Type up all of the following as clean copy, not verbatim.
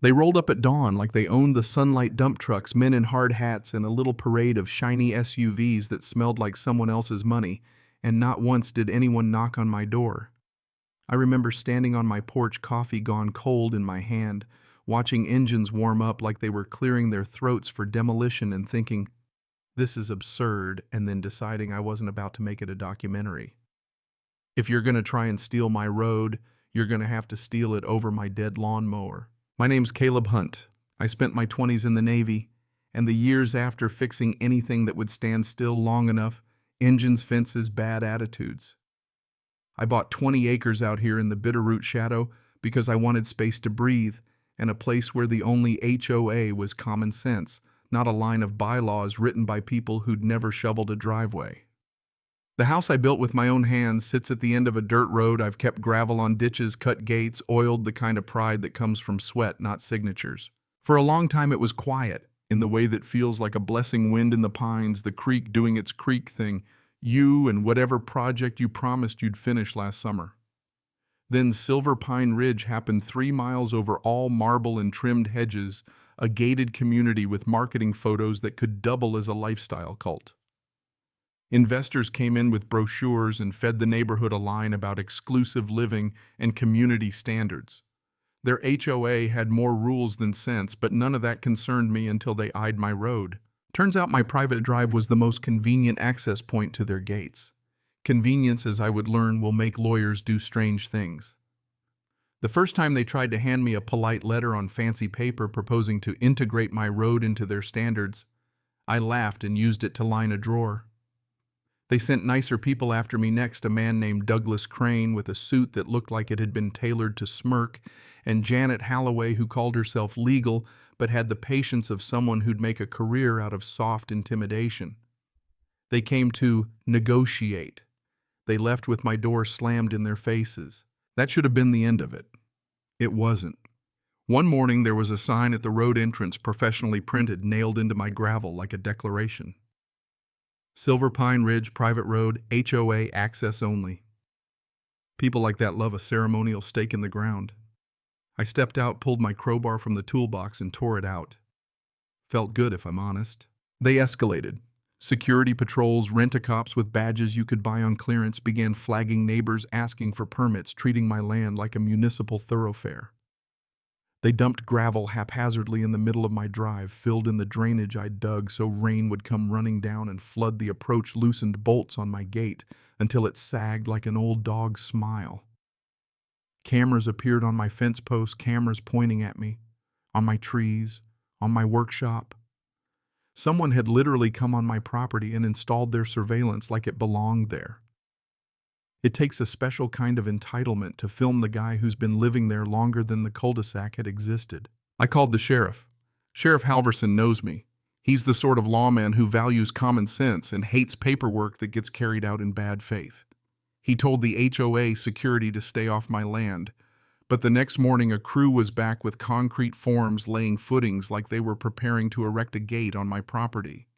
They rolled up at dawn like they owned the sunlight dump trucks, men in hard hats, and a little parade of shiny SUVs that smelled like someone else's money, and not once did anyone knock on my door. I remember standing on my porch, coffee gone cold in my hand, watching engines warm up like they were clearing their throats for demolition and thinking, this is absurd, and then deciding I wasn't about to make it a documentary. If you're going to try and steal my road, you're going to have to steal it over my dead lawnmower. My name's Caleb Hunt. I spent my 20s in the Navy, and the years after fixing anything that would stand still long enough, engines, fences, bad attitudes. I bought 20 acres out here in the Bitterroot shadow because I wanted space to breathe and a place where the only HOA was common sense, not a line of bylaws written by people who'd never shoveled a driveway. The house I built with my own hands sits at the end of a dirt road. I've kept gravel on ditches, cut gates, oiled, the kind of pride that comes from sweat, not signatures. For a long time it was quiet, in the way that feels like a blessing wind in the pines, the creek doing its creek thing, you and whatever project you promised you'd finish last summer. Then Silver Pine Ridge happened 3 miles over all marble and trimmed hedges, a gated community with marketing photos that could double as a lifestyle cult. Investors came in with brochures and fed the neighborhood a line about exclusive living and community standards. Their HOA had more rules than sense, but none of that concerned me until they eyed my road. Turns out my private drive was the most convenient access point to their gates. Convenience, as I would learn, will make lawyers do strange things. The first time they tried to hand me a polite letter on fancy paper proposing to integrate my road into their standards, I laughed and used it to line a drawer. They sent nicer people after me next, a man named Douglas Crane with a suit that looked like it had been tailored to smirk, and Janet Halloway, who called herself legal but had the patience of someone who'd make a career out of soft intimidation. They came to negotiate. They left with my door slammed in their faces. That should have been the end of it. It wasn't. One morning there was a sign at the road entrance, professionally printed, nailed into my gravel like a declaration. Silver Pine Ridge, private road, HOA, access only. People like that love a ceremonial stake in the ground. I stepped out, pulled my crowbar from the toolbox, and tore it out. Felt good, if I'm honest. They escalated. Security patrols, rent-a-cops with badges you could buy on clearance began flagging neighbors, asking for permits, treating my land like a municipal thoroughfare. They dumped gravel haphazardly in the middle of my drive, filled in the drainage I'd dug so rain would come running down and flood the approach, loosened bolts on my gate until it sagged like an old dog's smile. Cameras appeared on my fence posts, cameras pointing at me, on my trees, on my workshop. Someone had literally come on my property and installed their surveillance like it belonged there. It takes a special kind of entitlement to film the guy who's been living there longer than the cul-de-sac had existed. I called the sheriff. Sheriff Halverson knows me. He's the sort of lawman who values common sense and hates paperwork that gets carried out in bad faith. He told the HOA security to stay off my land, but the next morning a crew was back with concrete forms laying footings like they were preparing to erect a gate on my property.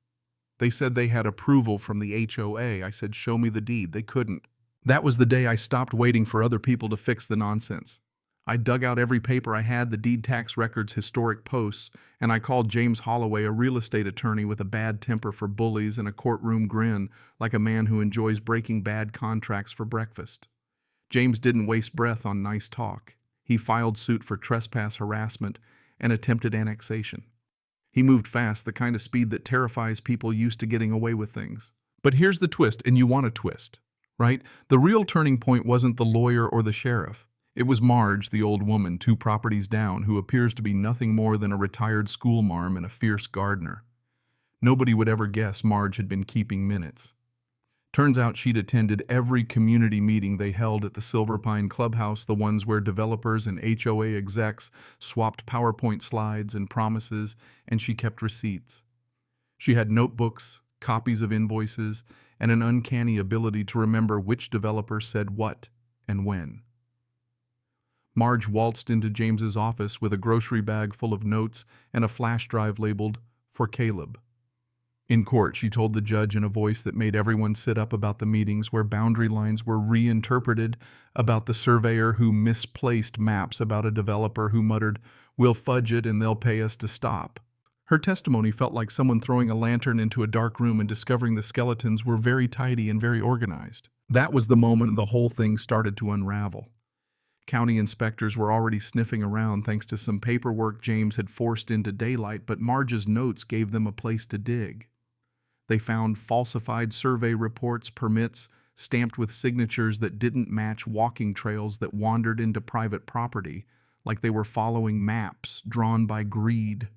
They said they had approval from the HOA. I said, show me the deed. They couldn't. That was the day I stopped waiting for other people to fix the nonsense. I dug out every paper I had, the deed, tax records, historic posts, and I called James Holloway, a real estate attorney with a bad temper for bullies and a courtroom grin like a man who enjoys breaking bad contracts for breakfast. James didn't waste breath on nice talk. He filed suit for trespass, harassment, and attempted annexation. He moved fast, the kind of speed that terrifies people used to getting away with things. But here's the twist, and you want a twist. Right? The real turning point wasn't the lawyer or the sheriff. It was Marge, the old woman, 2 properties down, who appears to be nothing more than a retired schoolmarm and a fierce gardener. Nobody would ever guess Marge had been keeping minutes. Turns out she'd attended every community meeting they held at the Silver Pine Clubhouse, the ones where developers and HOA execs swapped PowerPoint slides and promises, and she kept receipts. She had notebooks, copies of invoices, and an uncanny ability to remember which developer said what and when. Marge waltzed into James's office with a grocery bag full of notes and a flash drive labeled, "For Caleb." In court, she told the judge in a voice that made everyone sit up about the meetings where boundary lines were reinterpreted, about the surveyor who misplaced maps, about a developer who muttered, "We'll fudge it and they'll pay us to stop." Her testimony felt like someone throwing a lantern into a dark room and discovering the skeletons were very tidy and very organized. That was the moment the whole thing started to unravel. County inspectors were already sniffing around thanks to some paperwork James had forced into daylight, but Marge's notes gave them a place to dig. They found falsified survey reports, permits, stamped with signatures that didn't match, walking trails that wandered into private property, like they were following maps drawn by greed.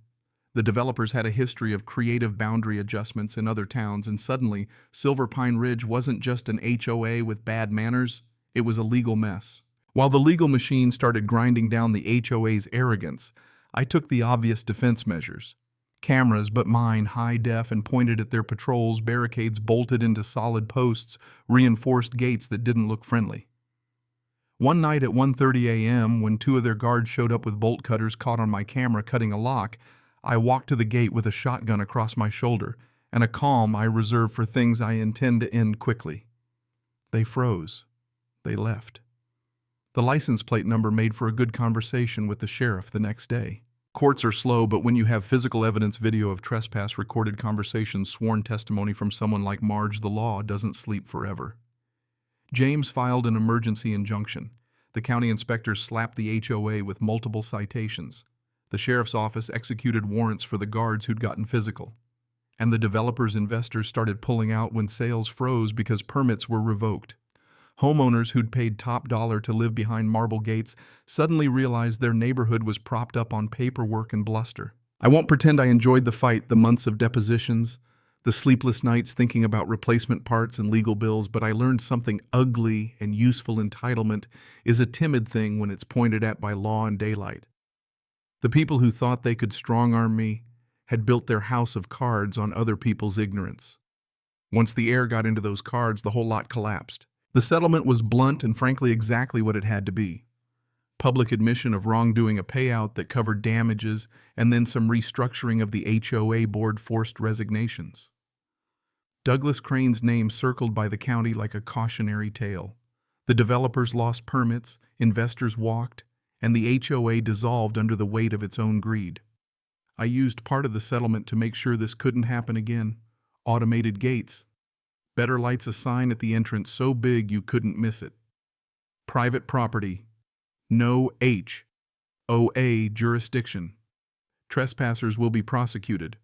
The developers had a history of creative boundary adjustments in other towns, and suddenly, Silver Pine Ridge wasn't just an HOA with bad manners, it was a legal mess. While the legal machine started grinding down the HOA's arrogance, I took the obvious defense measures. Cameras, but mine high def and pointed at their patrols, barricades bolted into solid posts, reinforced gates that didn't look friendly. One night at 1:30 a.m., when two of their guards showed up with bolt cutters caught on my camera cutting a lock, I walked to the gate with a shotgun across my shoulder and a calm I reserve for things I intend to end quickly. They froze. They left. The license plate number made for a good conversation with the sheriff the next day. Courts are slow, but when you have physical evidence, video of trespass, recorded conversations, sworn testimony from someone like Marge, the law doesn't sleep forever. James filed an emergency injunction. The county inspectors slapped the HOA with multiple citations. The sheriff's office executed warrants for the guards who'd gotten physical. And the developers' investors started pulling out when sales froze because permits were revoked. Homeowners who'd paid top dollar to live behind marble gates suddenly realized their neighborhood was propped up on paperwork and bluster. I won't pretend I enjoyed the fight, the months of depositions, the sleepless nights thinking about replacement parts and legal bills, but I learned something ugly and useful. Entitlement is a timid thing when it's pointed at by law and daylight. The people who thought they could strong-arm me had built their house of cards on other people's ignorance. Once the air got into those cards, the whole lot collapsed. The settlement was blunt and frankly exactly what it had to be. Public admission of wrongdoing, a payout that covered damages, and then some restructuring of the HOA board, forced resignations. Douglas Crane's name circled by the county like a cautionary tale. The developers lost permits, investors walked, and the HOA dissolved under the weight of its own greed. I used part of the settlement to make sure this couldn't happen again. Automated gates. Better lights, a sign at the entrance so big you couldn't miss it. Private property. No HOA jurisdiction. Trespassers will be prosecuted.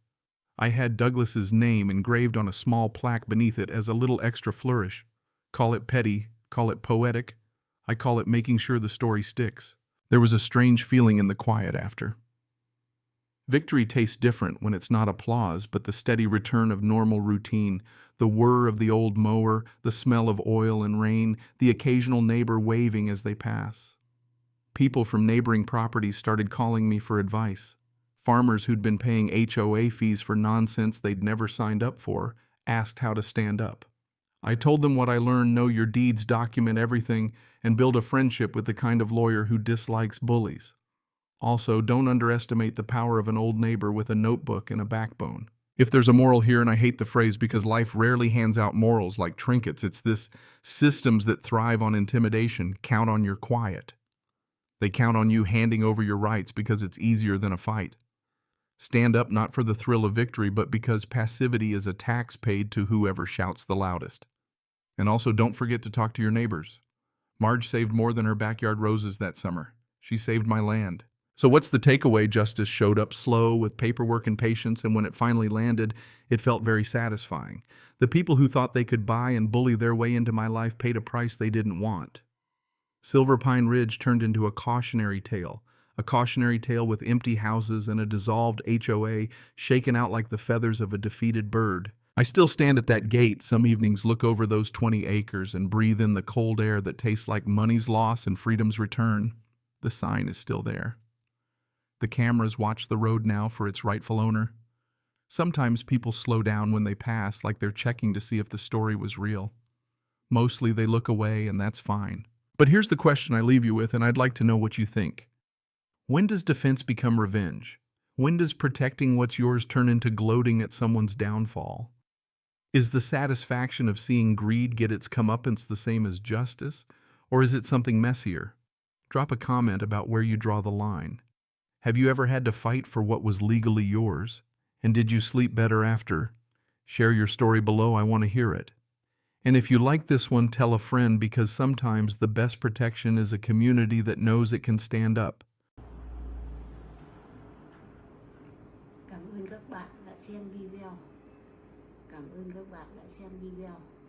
I had Douglas's name engraved on a small plaque beneath it as a little extra flourish. Call it petty, call it poetic. I call it making sure the story sticks. There was a strange feeling in the quiet after. Victory tastes different when it's not applause, but the steady return of normal routine, the whir of the old mower, the smell of oil and rain, the occasional neighbor waving as they pass. People from neighboring properties started calling me for advice. Farmers who'd been paying HOA fees for nonsense they'd never signed up for asked how to stand up. I told them what I learned: know your deeds, document everything, and build a friendship with the kind of lawyer who dislikes bullies. Also, don't underestimate the power of an old neighbor with a notebook and a backbone. If there's a moral here, and I hate the phrase because life rarely hands out morals like trinkets, it's this: systems that thrive on intimidation count on your quiet. They count on you handing over your rights because it's easier than a fight. Stand up not for the thrill of victory, but because passivity is a tax paid to whoever shouts the loudest. And also, don't forget to talk to your neighbors. Marge saved more than her backyard roses that summer. She saved my land. So what's the takeaway? Justice showed up slow, with paperwork and patience, and when it finally landed, it felt very satisfying. The people who thought they could buy and bully their way into my life paid a price they didn't want. Silver Pine Ridge turned into a cautionary tale with empty houses and a dissolved HOA shaken out like the feathers of a defeated bird. I still stand at that gate some evenings, look over those 20 acres, and breathe in the cold air that tastes like money's loss and freedom's return. The sign is still there. The cameras watch the road now for its rightful owner. Sometimes people slow down when they pass, like they're checking to see if the story was real. Mostly they look away, and that's fine. But here's the question I leave you with, and I'd like to know what you think. When does defense become revenge? When does protecting what's yours turn into gloating at someone's downfall? Is the satisfaction of seeing greed get its comeuppance the same as justice, or is it something messier? Drop a comment about where you draw the line. Have you ever had to fight for what was legally yours? And did you sleep better after? Share your story below, I want to hear it. And if you like this one, tell a friend, because sometimes the best protection is a community that knows it can stand up. Cảm ơn các bạn đã xem video. Cảm ơn các bạn đã xem video.